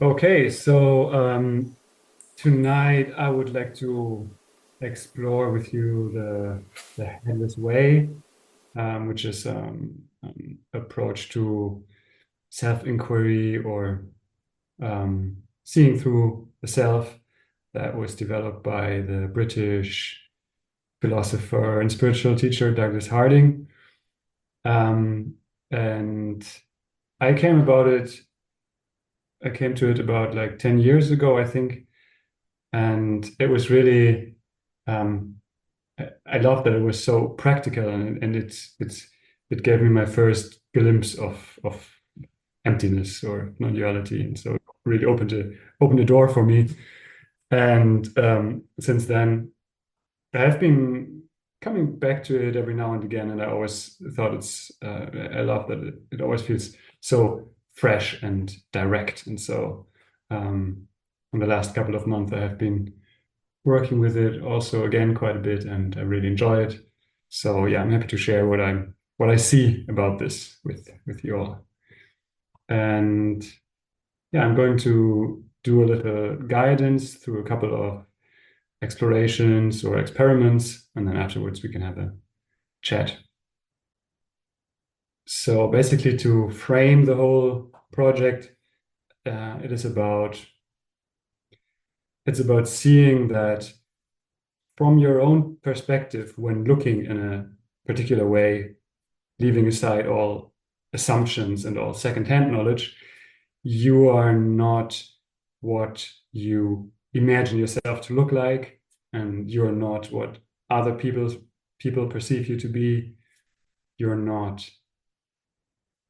Okay, so tonight I would like to explore with you the Headless way, which is an approach to self-inquiry or seeing through the self that was developed by the British philosopher and spiritual teacher Douglas Harding. Um, and I came about it, I came to it about like 10 years ago, I think. And it was really um, I love that it was so practical, and it gave me my first glimpse of emptiness or non-duality, and so it really opened the door for me. And since then, I have been coming back to it every now and again, and I always thought I love that it always feels so fresh and direct, and so in the last couple of months, I have been working with it also again quite a bit, and I really enjoy it. So yeah, I'm happy to share what I see about this with you all. And yeah, I'm going to do a little guidance through a couple of explorations or experiments, and then afterwards we can have a chat. So basically, to frame the whole project, it is it's about seeing that from your own perspective when looking in a particular way, leaving aside all assumptions and all secondhand knowledge, you are not what you imagine yourself to look like, and you're not what other people perceive you to be. You're not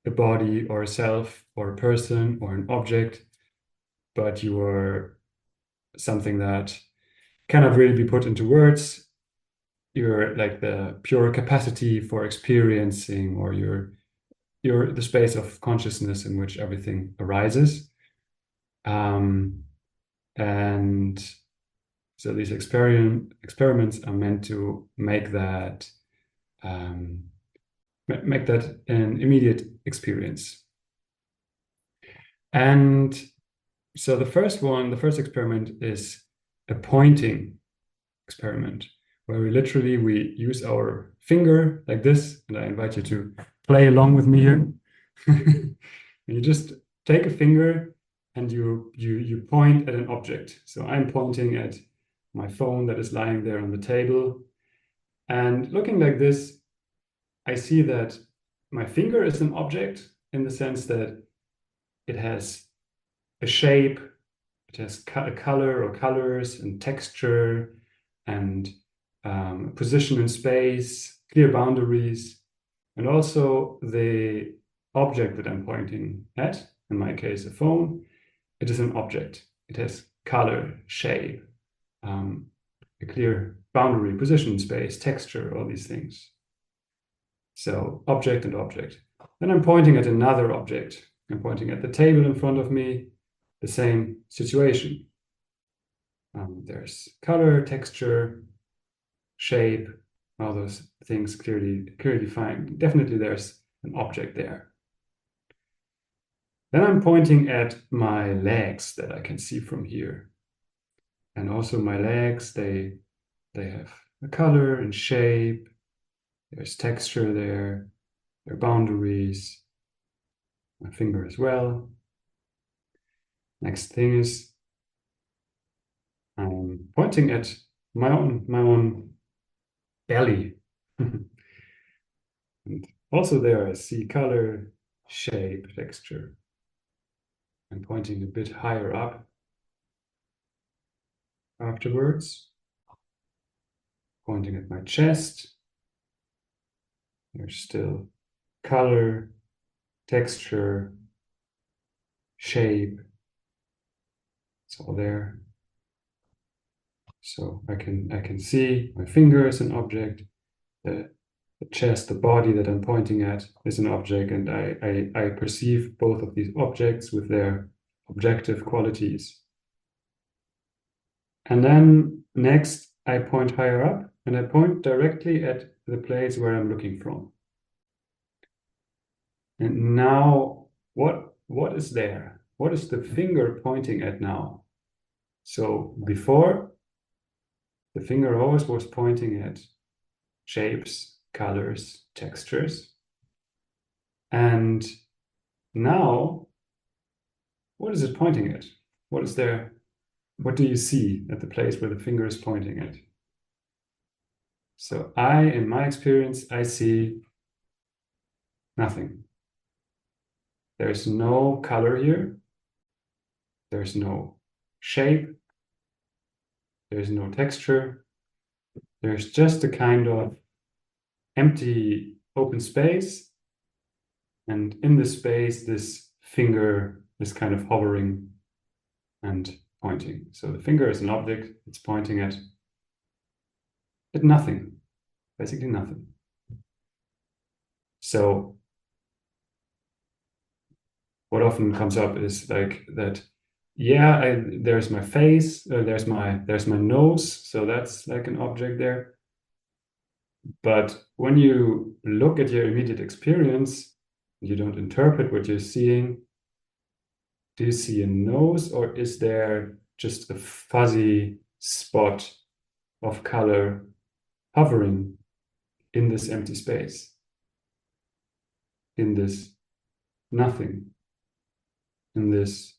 a body or a self or a person or an object, but you are something that cannot really be put into words. You're like the pure capacity for experiencing, or you're the space of consciousness in which everything arises. Um, and so these experiments are meant to um, make that an immediate experience. And so the first experiment is a pointing experiment, where we use our finger like this, and I invite you to play along with me here. You just take a finger and you point at an object. So I'm pointing at my phone that is lying there on the table, and looking like this, I see that my finger is an object in the sense that it has a shape, it has a color or colors and texture and position in space, clear boundaries, and also the object that I'm pointing at, in my case, a phone, it is an object. It has color, shape, um, a clear boundary, position in space, texture, all these things. So object and object. Then I'm pointing at another object. I'm pointing at the table in front of me, the same situation. There's color, texture, shape, all those things clearly defined. Definitely there's an object there. Then I'm pointing at my legs that I can see from here. And also my legs, they have a color and shape. There's texture there. There are boundaries. My finger as well. Next thing is I'm pointing at my own belly. And also there I see color, shape, texture. I'm pointing a bit higher up afterwards, pointing at my chest. There's still color, texture, shape. It's all there. So I can see my finger as an object, the chest, the body that I'm pointing at is an object, and I perceive both of these objects with their objective qualities. And then next, I point higher up, and I point directly at the place where I'm looking from. And now, what is there? what is the finger pointing at now? So before, the finger always was pointing at shapes, colors, textures. And now, what is it pointing at? What is there? What do you see at the place where the finger is pointing at? So in my experience, I see nothing. There's no color here. There's no shape. There's no texture. There's just a kind of empty open space. And in this space, this finger is kind of hovering and pointing. So the finger is an object. It's pointing at nothing, basically nothing. So what often comes up is like that, yeah, there's my face, there's my nose, so that's like an object there. But when you look at your immediate experience, you don't interpret what you're seeing. Do you see a nose, or is there just a fuzzy spot of color hovering in this empty space, in this nothing, in this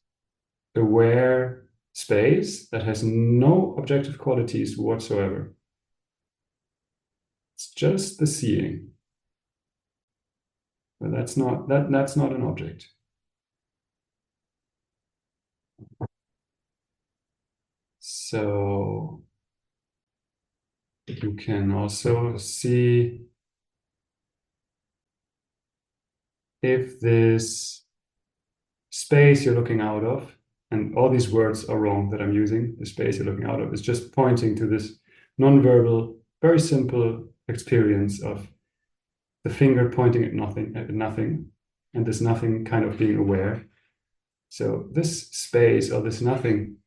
aware space that has no objective qualities whatsoever? It's just the seeing. But that's not an object. So you can also see if this space you're looking out of, and all these words are wrong that I'm using, the space you're looking out of is just pointing to this nonverbal, very simple experience of the finger pointing at nothing, and this nothing kind of being aware. So this space or this nothing,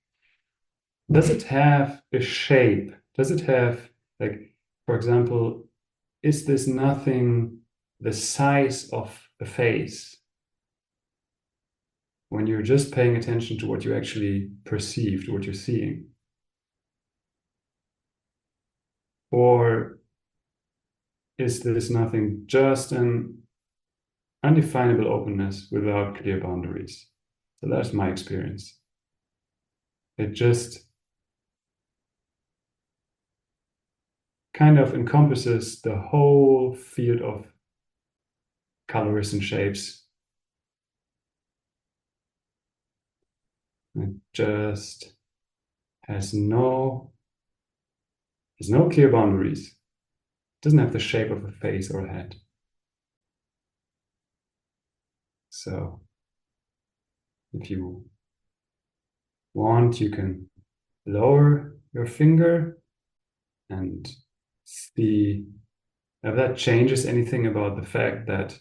does it have a shape? Does it have, like, for example, is this nothing the size of a face when you're just paying attention to what you actually perceive, to what you're seeing? Or is this nothing just an undefinable openness without clear boundaries? So that's my experience. It just kind of encompasses the whole field of colors and shapes. It just has no clear boundaries. It doesn't have the shape of a face or a head. So if you want, you can lower your finger and see if that changes anything about the fact that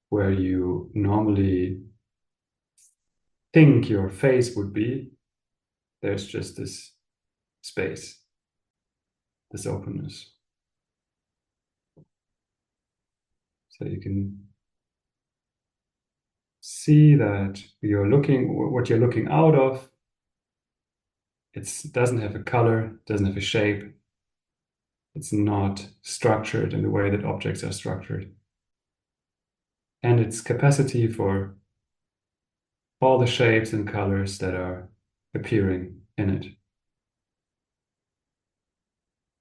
where you normally think your face would be, there's just this space, this openness. So you can see that what you're looking out of, it doesn't have a color, doesn't have a shape. It's not structured in the way that objects are structured. And its capacity for all the shapes and colors that are appearing in it.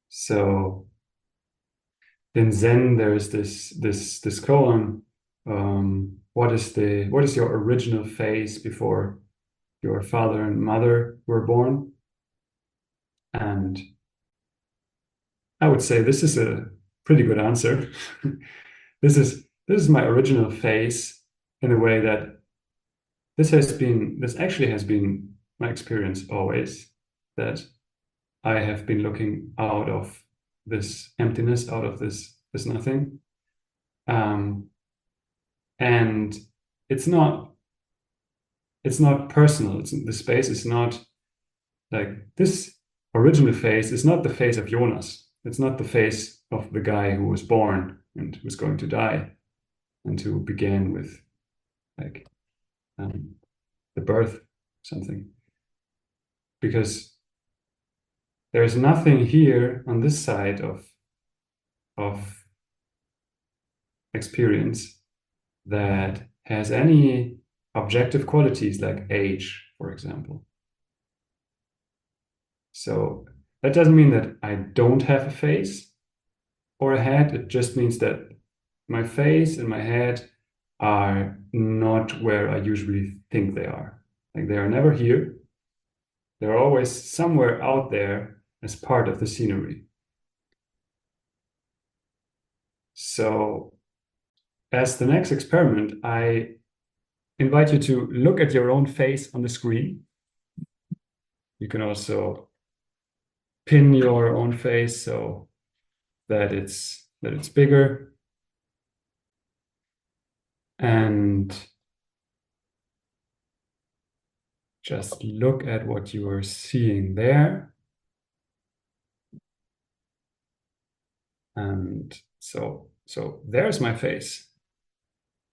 So in Zen, there's this koan. What is your original face before your father and mother were born? And I would say this is a pretty good answer. This is my original face in a way that this actually has been my experience always, that I have been looking out of this emptiness, out of this nothing. And it's not personal. The space is not like this original face is not the face of Jonas. It's not the face of the guy who was born and who's going to die and who began with like the birth, something. Because there's nothing here on this side of experience that has any objective qualities like age, for example. So that doesn't mean that I don't have a face or a head. It just means that my face and my head are not where I usually think they are. Like they are never here. They're always somewhere out there as part of the scenery. So as the next experiment, I invite you to look at your own face on the screen. You can also pin your own face so that it's bigger. And just look at what you are seeing there. And so there's my face.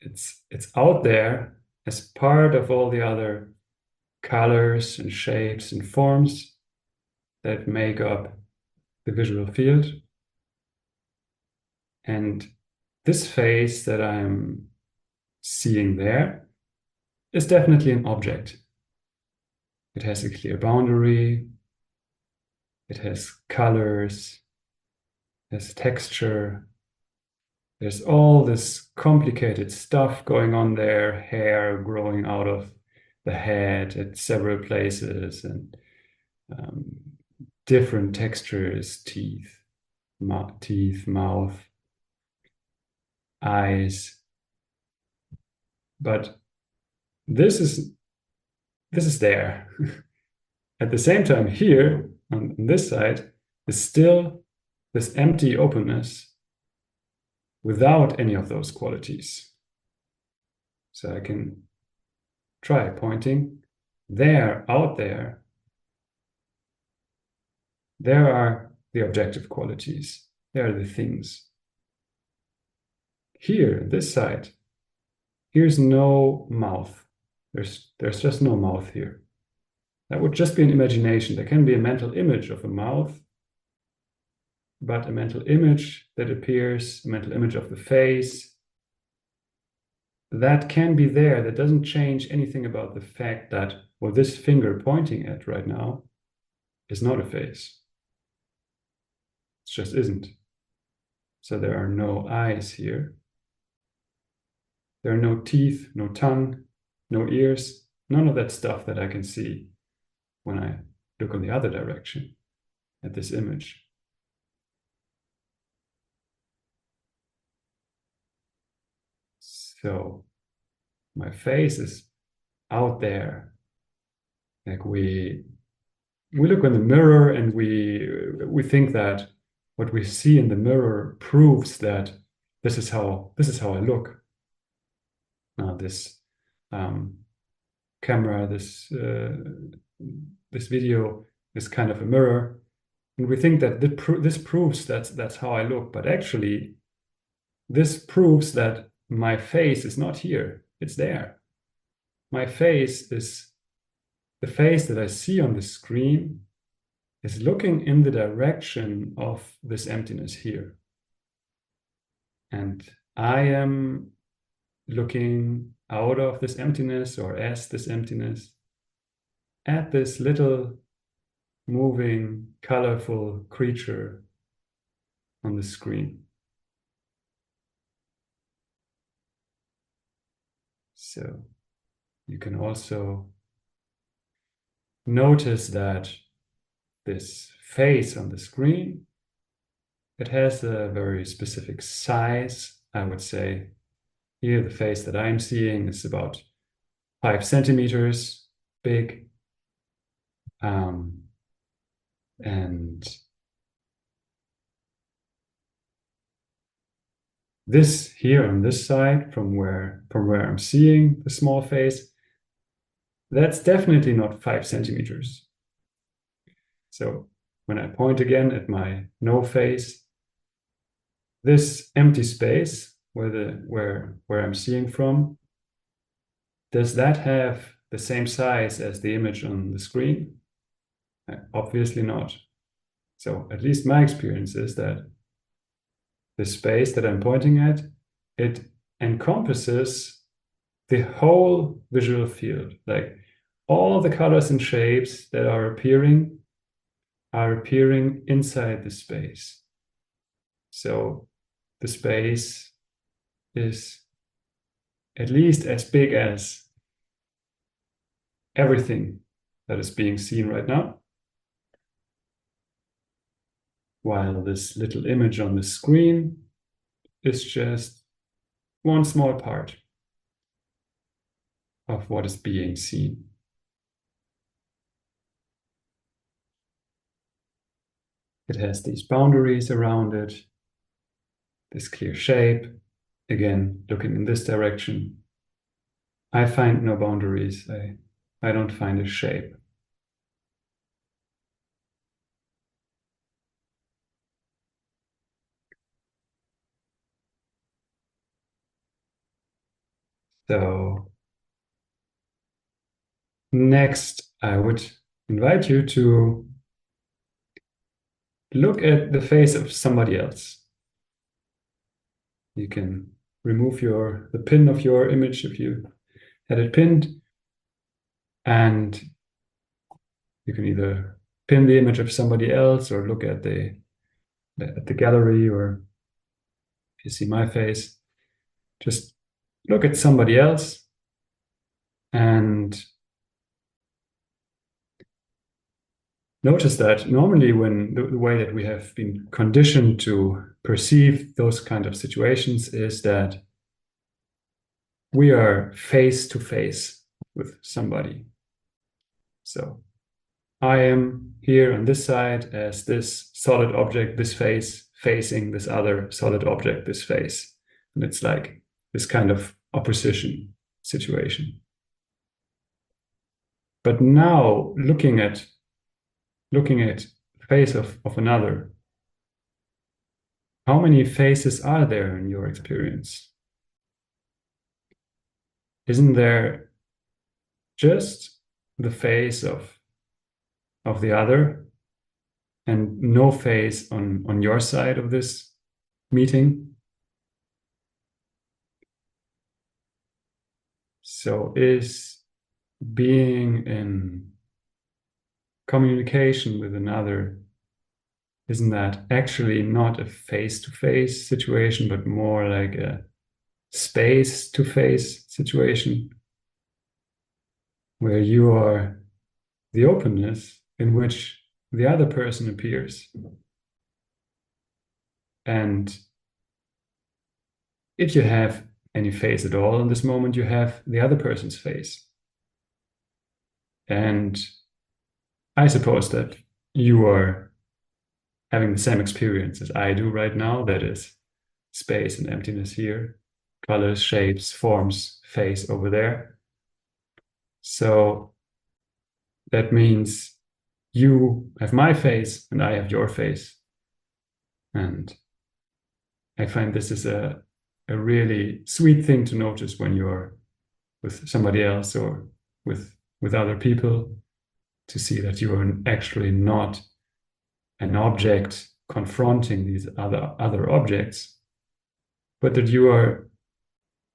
It's out there as part of all the other colors and shapes and forms that make up the visual field. And this face that I'm seeing there is definitely an object. It has a clear boundary. It has colors. It has texture. There's all this complicated stuff going on there, hair growing out of the head at several places, and um, different textures, teeth, mouth, eyes. But this is there. At the same time, here on this side is still this empty openness without any of those qualities. So I can try pointing there, out there. There are the objective qualities. There are the things. Here, this side, here's no mouth. There's just no mouth here. That would just be an imagination. There can be a mental image of a mouth, but a mental image that appears, a mental image of the face, that can be there. That doesn't change anything about the fact that what this finger pointing at right now is not a face. It just isn't. So there are no eyes here. There are no teeth, no tongue, no ears, none of that stuff that I can see when I look in the other direction at this image. So my face is out there. Like we look in the mirror and we think that what we see in the mirror proves that this is how I look. This camera, this video is kind of a mirror, and we think that this proves that's how I look. But actually, this proves that my face is not here; it's there. My face is the face that I see on the screen is looking in the direction of this emptiness here, and I am looking out of this emptiness or as this emptiness at this little moving, colorful creature on the screen. So you can also notice that this face on the screen, it has a very specific size, I would say. Here, the face that I'm seeing is about 5 centimeters big. And this here on this side, from where I'm seeing the small face, that's definitely not 5 centimeters. So when I point again at my no face, this empty space where I'm seeing from, does that have the same size as the image on the screen? Obviously not. So at least my experience is that the space that I'm pointing at, it encompasses the whole visual field. Like all the colors and shapes that are appearing inside the space. So the space is at least as big as everything that is being seen right now, while this little image on the screen is just one small part of what is being seen. It has these boundaries around it, this clear shape. Again, looking in this direction, I find no boundaries. I don't find a shape. So next, I would invite you to look at the face of somebody else. You can remove the pin of your image if you had it pinned, and you can either pin the image of somebody else or look at the gallery, or if you see my face, just look at somebody else and notice that normally when the way that we have been conditioned to perceive those kind of situations is that we are face to face with somebody. So I am here on this side as this solid object, this face facing this other solid object, this face. And it's like this kind of opposition situation. But now looking at the face of another, how many faces are there in your experience? Isn't there just the face of the other and no face on your side of this meeting? So is being in communication with another, isn't that actually not a face-to-face situation, but more like a space-to-face situation where you are the openness in which the other person appears? And if you have any face at all in this moment, you have the other person's face. And I suppose that you are having the same experience as I do right now, that is space and emptiness here, colors, shapes, forms, face over there. So that means you have my face and I have your face. And I find this is a really sweet thing to notice when you're with somebody else or with other people, to see that you are actually not an object confronting these other objects, but that you are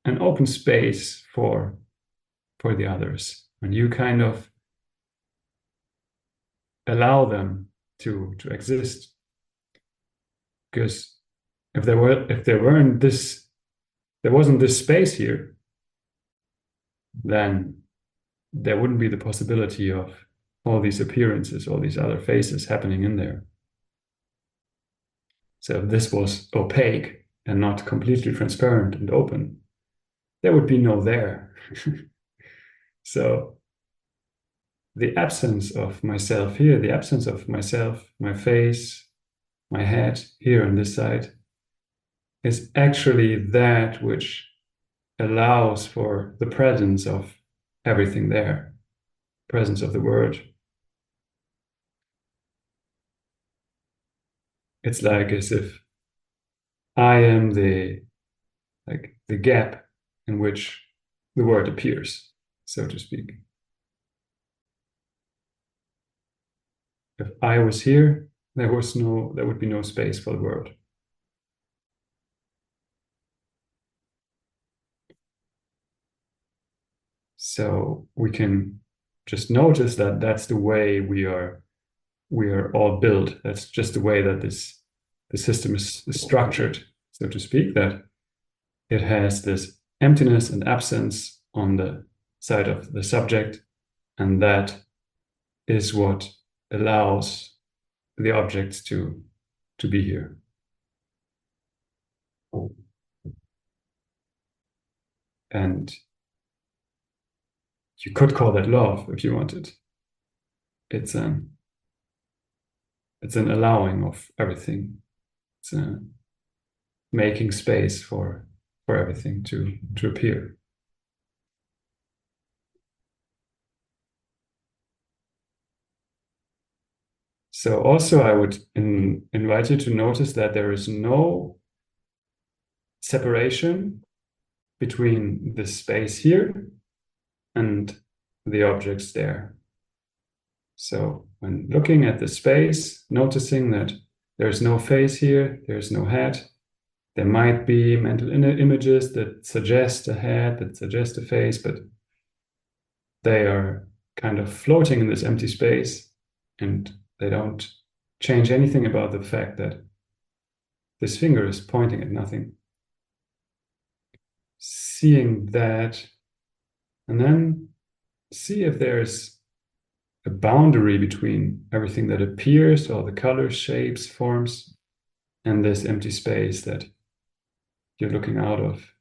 an open space for the others, and you kind of allow them to exist. Because if there wasn't this space here, then there wouldn't be the possibility of all these appearances, all these other faces happening in there. So if this was opaque and not completely transparent and open, there would be no there. So the absence of myself here, the absence of myself, my face, my head here on this side, is actually that which allows for the presence of everything there, presence of the word. It's like as if I am the gap in which the word appears, so to speak. if I was here, there would be no space for the world. So we can just notice that that's the way we are all built. That's just the way that the system is structured, so to speak, that it has this emptiness and absence on the side of the subject, and that is what allows the objects to be here. And you could call that love if you wanted. It's an allowing of everything. It's making space for everything to appear. So also I would invite you to notice that there is no separation between the space here and the objects there. So when looking at the space, noticing that there's no face here, there's no head, there might be mental images that suggest a head, that suggest a face, but they are kind of floating in this empty space, and they don't change anything about the fact that this finger is pointing at nothing. Seeing that, and then see if there's a boundary between everything that appears, all the colors, shapes, forms, and this empty space that you're looking out of.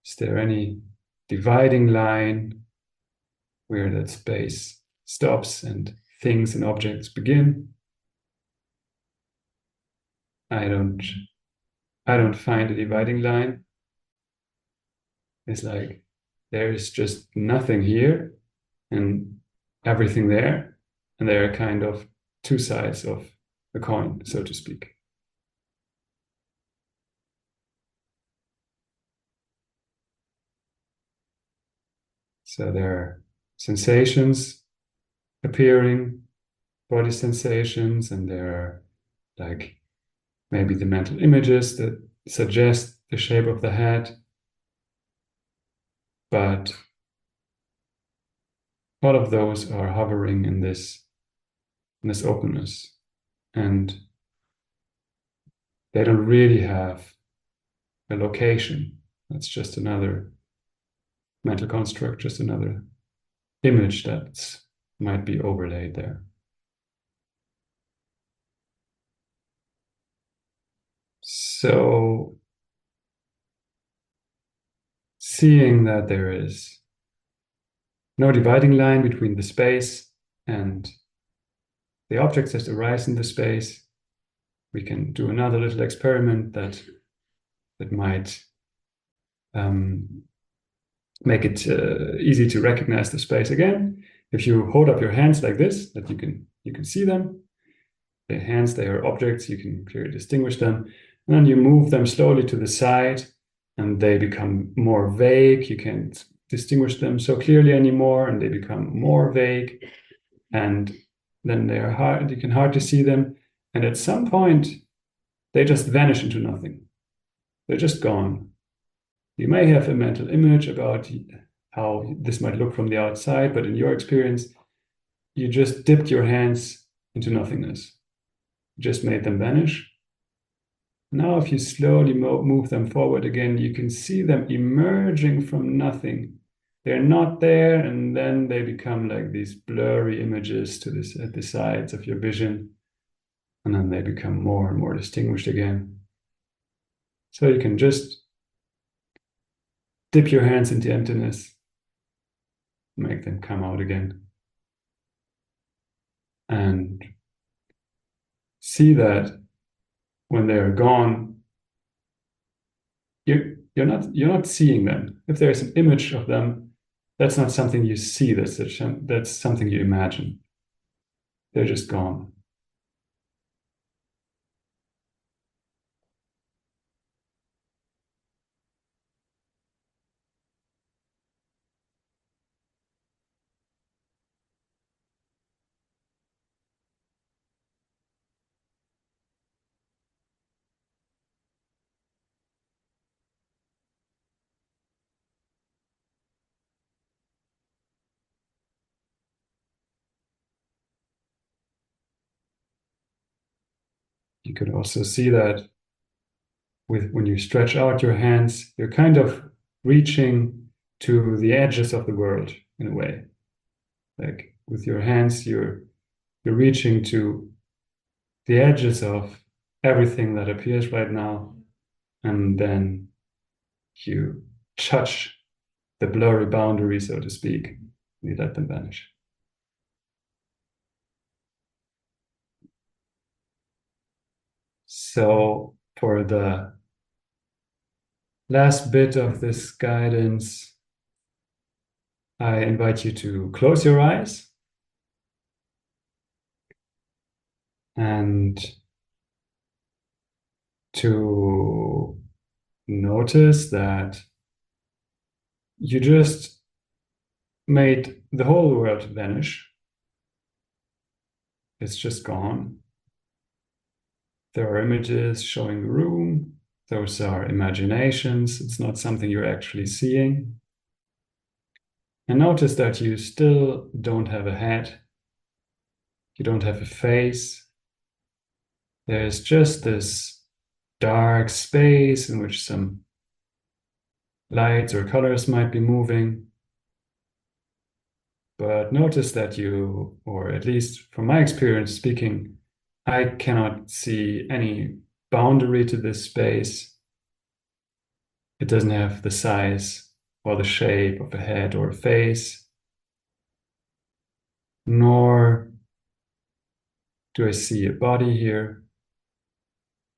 Is there any dividing line where that space stops and things and objects begin? I don't find a dividing line. It's like there is just nothing here and everything there, and they are kind of two sides of a coin, so to speak. So there are sensations appearing, body sensations, and there are like maybe the mental images that suggest the shape of the head. But all of those are hovering in this openness, and they don't really have a location. That's just another mental construct, just another image that might be overlaid there. So seeing that there is no dividing line between the space and the objects that arise in the space, we can do another little experiment that might make it easy to recognize the space again. If you hold up your hands like this, that you can see them. The hands, they are objects, you can clearly distinguish them. And then you move them slowly to the side and they become more vague. You can't distinguish them so clearly anymore and they become more vague. And then they are hard, you can hardly see them. And at some point, they just vanish into nothing. They're just gone. You may have a mental image about how this might look from the outside, but in your experience, you just dipped your hands into nothingness. You just made them vanish. Now, if you slowly move them forward again, you can see them emerging from nothing. They're not there, and then they become like these blurry images at the sides of your vision, and then they become more and more distinguished again. So you can just dip your hands into emptiness, make them come out again, and see that when they are gone, you're not seeing them. If there's an image of them, that's not something you see. That's something you imagine. They're just gone. You could also see that when you stretch out your hands, you're kind of reaching to the edges of the world in a way. Like with your hands, you're reaching to the edges of everything that appears right now, and then you touch the blurry boundary, so to speak. You let them vanish. So for the last bit of this guidance, I invite you to close your eyes and to notice that you just made the whole world vanish. It's just gone. There are images showing the room. Those are imaginations. It's not something you're actually seeing. And notice that you still don't have a head. You don't have a face. There's just this dark space in which some lights or colors might be moving. But notice that you, or at least from my experience speaking, I cannot see any boundary to this space. It doesn't have the size or the shape of a head or a face, nor do I see a body here.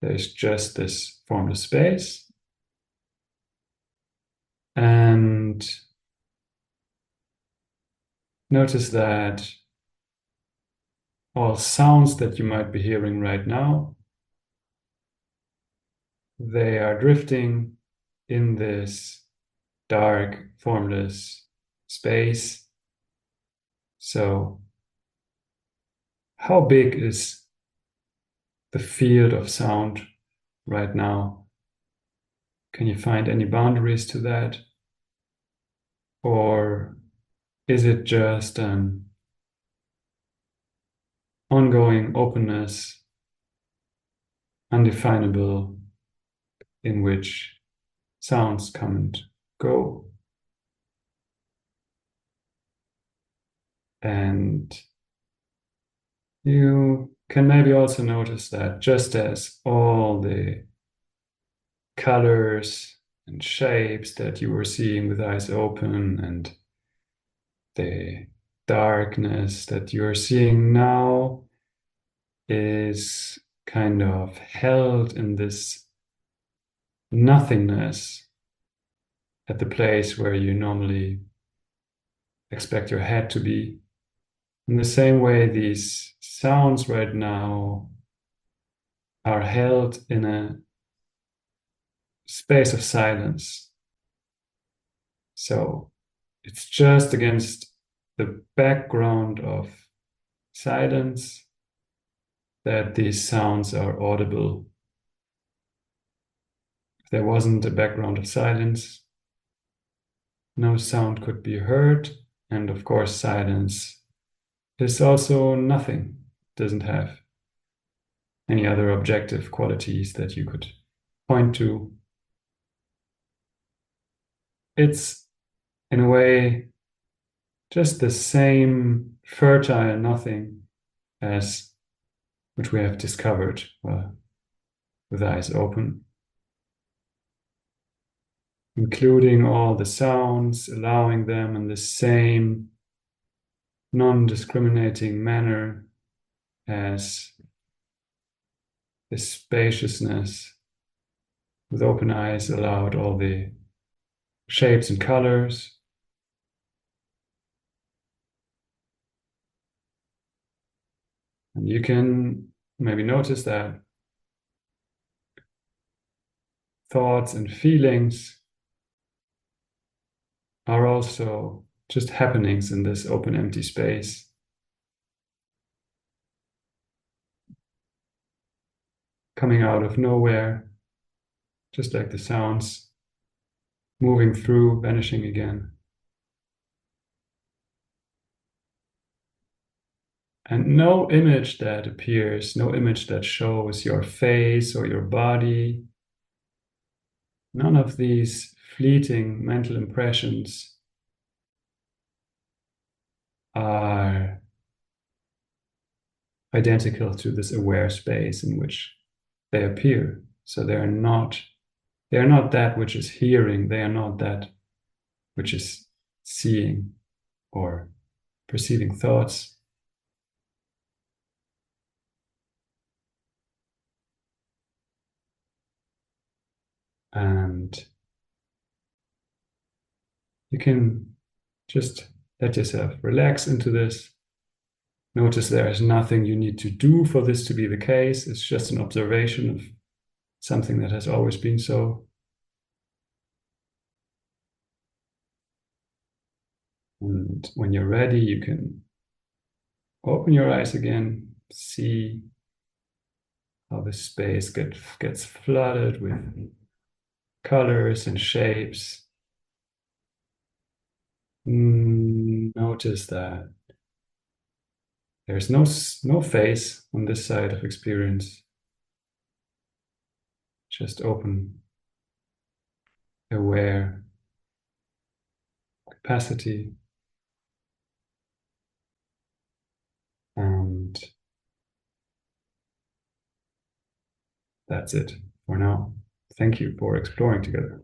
There's just this formless space. And notice that all sounds that you might be hearing right now, they are drifting in this dark, formless space. So, how big is the field of sound right now? Can you find any boundaries to that? Or is it just an ongoing openness, undefinable, in which sounds come and go? And you can maybe also notice that just as all the colors and shapes that you were seeing with eyes open and the darkness that you're seeing now is kind of held in this nothingness at the place where you normally expect your head to be. In the same way, these sounds right now are held in a space of silence. So it's just against the background of silence that these sounds are audible. If there wasn't a background of silence, no sound could be heard. And of course, silence is also nothing. It doesn't have any other objective qualities that you could point to. It's, in a way, just the same fertile nothing as which we have discovered, well, with eyes open, including all the sounds, allowing them in the same non-discriminating manner as the spaciousness with open eyes allowed all the shapes and colors. And you can maybe notice that thoughts and feelings are also just happenings in this open, empty space. Coming out of nowhere, just like the sounds, moving through, vanishing again. And no image that appears, no image that shows your face or your body, none of these fleeting mental impressions are identical to this aware space in which they appear. So they are not that which is hearing, they are not that which is seeing or perceiving thoughts. And you can just let yourself relax into this. Notice there is nothing you need to do for this to be the case. It's just an observation of something that has always been so. And when you're ready, you can open your eyes again, see how the space gets flooded with colors and shapes. Notice that there's no face on this side of experience, just open, aware capacity. And that's it for now. Thank you for exploring together.